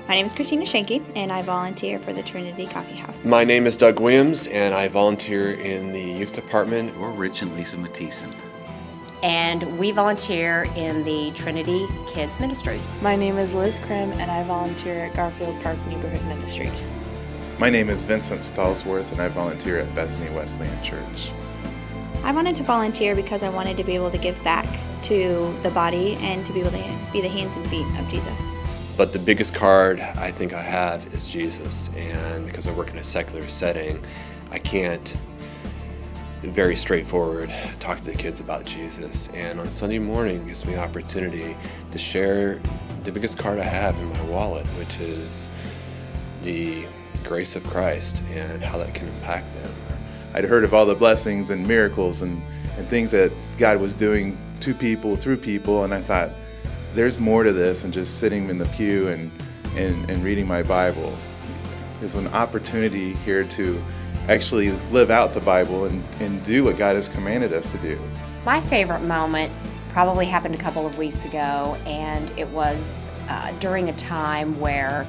My name is Christina Schenke, and I volunteer for the Trinity Coffee House. My name is Doug Williams, and I volunteer in the youth department. We're Rich and Lisa Mathieson. And we volunteer in the Trinity Kids Ministry. My name is Liz Krim, and I volunteer at Garfield Park Neighborhood Ministries. My name is Vincent Stallsworth, and I volunteer at Bethany Wesleyan Church. I wanted to volunteer because I wanted to be able to give back to the body and to be able to be the hands and feet of Jesus. But the biggest card I think I have is Jesus, and because I work in a secular setting, I can't very straightforward talk to the kids about Jesus. And on Sunday morning it gives me an opportunity to share the biggest card I have in my wallet, which is the grace of Christ and how that can impact them. I'd heard of all the blessings and miracles and things that God was doing to people, through people, and I thought, there's more to this than just sitting in the pew and reading my Bible. There's an opportunity here to actually live out the Bible and do what God has commanded us to do. My favorite moment probably happened a couple of weeks ago, and it was during a time where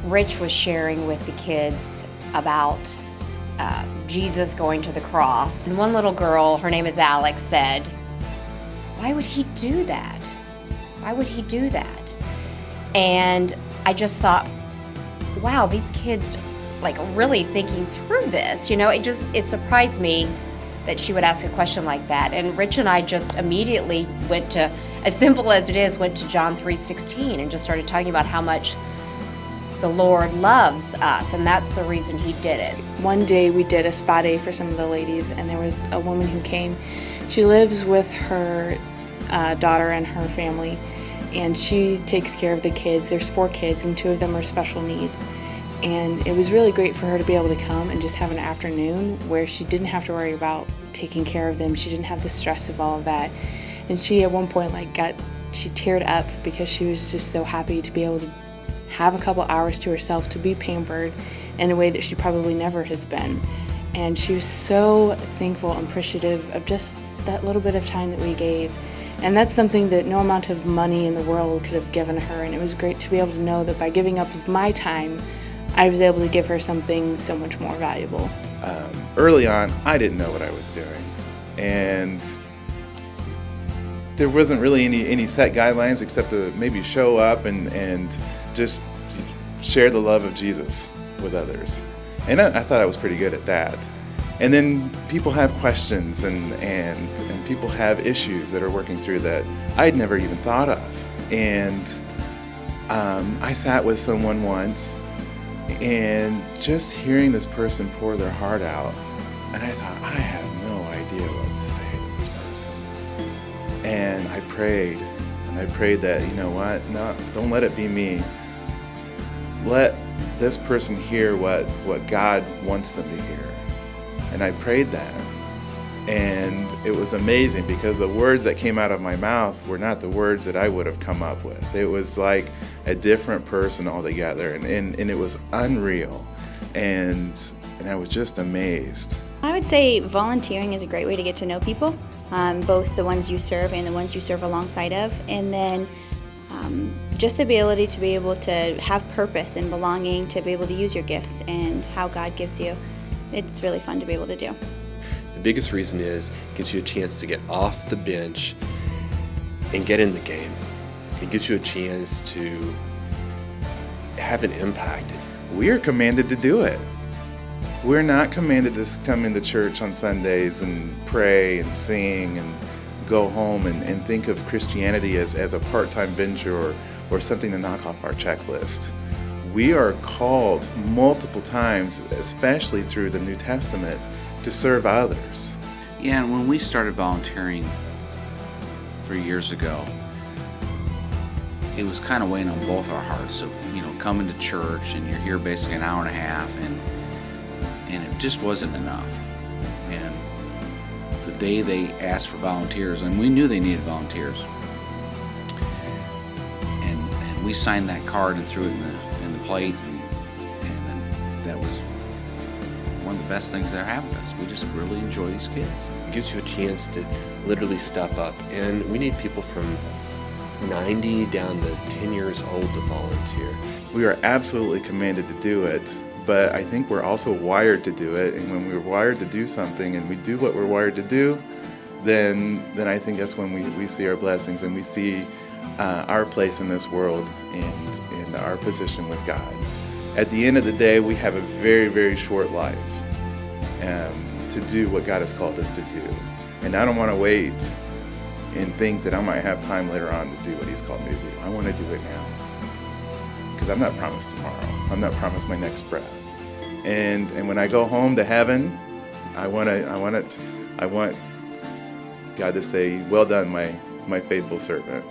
Rich was sharing with the kids about Jesus going to the cross. And one little girl, her name is Alex, said, "Why would he do that? Why would he do that?" And I just thought, wow, these kids like really thinking through this. You know, it surprised me that she would ask a question like that. And Rich and I just immediately went to, as simple as it is, went to John 3:16 and just started talking about how much the Lord loves us, and that's the reason he did it. One day we did a spa day for some of the ladies, and there was a woman who came. She lives with her daughter and her family, and she takes care of the kids. There's 4 kids, and 2 of them are special needs. And it was really great for her to be able to come and just have an afternoon where she didn't have to worry about taking care of them. She didn't have the stress of all of that. And she at one point she teared up because she was just so happy to be able to have a couple hours to herself, to be pampered in a way that she probably never has been. And she was so thankful and appreciative of just that little bit of time that we gave. And that's something that no amount of money in the world could have given her. And it was great to be able to know that by giving up of my time, I was able to give her something so much more valuable. Early on, I didn't know what I was doing. And there wasn't really any set guidelines except to maybe show up and just share the love of Jesus with others. And I thought I was pretty good at that. And then people have questions and people have issues that are working through that I'd never even thought of. And I sat with someone once and just hearing this person pour their heart out, and I thought, I have no idea what to say to this person. And I prayed that, you know what, no, don't let it be me. Let this person hear what God wants them to hear. And I prayed that. And it was amazing because the words that came out of my mouth were not the words that I would have come up with. It was like a different person altogether, and it was unreal. And I was just amazed. I would say volunteering is a great way to get to know people, both the ones you serve and the ones you serve alongside of. And then just the ability to be able to have purpose and belonging, to be able to use your gifts and how God gives you. It's really fun to be able to do. The biggest reason is it gives you a chance to get off the bench and get in the game. It gives you a chance to have an impact. We are commanded to do it. We're not commanded to come into church on Sundays and pray and sing and go home and think of Christianity as a part-time venture or something to knock off our checklist. We are called multiple times, especially through the New Testament, to serve others. Yeah, and when we started volunteering 3 years ago, it was kind of weighing on both our hearts of, coming to church and you're here basically an hour and a half and it just wasn't enough. And the day they asked for volunteers, and we knew they needed volunteers, and we signed that card and threw it in the plate, and that was one of the best things that happened to us. We just really enjoy these kids. It gives you a chance to literally step up, and we need people from 90 down to 10 years old to volunteer. We are absolutely commanded to do it, but I think we're also wired to do it. And when we're wired to do something and we do what we're wired to do, then I think that's when we see our blessings and we see our place in this world and our position with God. At the end of the day, we have a very, very short life to do what God has called us to do. And I don't want to wait and think that I might have time later on to do what He's called me to do. I want to do it now. Because I'm not promised tomorrow. I'm not promised my next breath. And when I go home to heaven, I want God to say, "Well done, my faithful servant."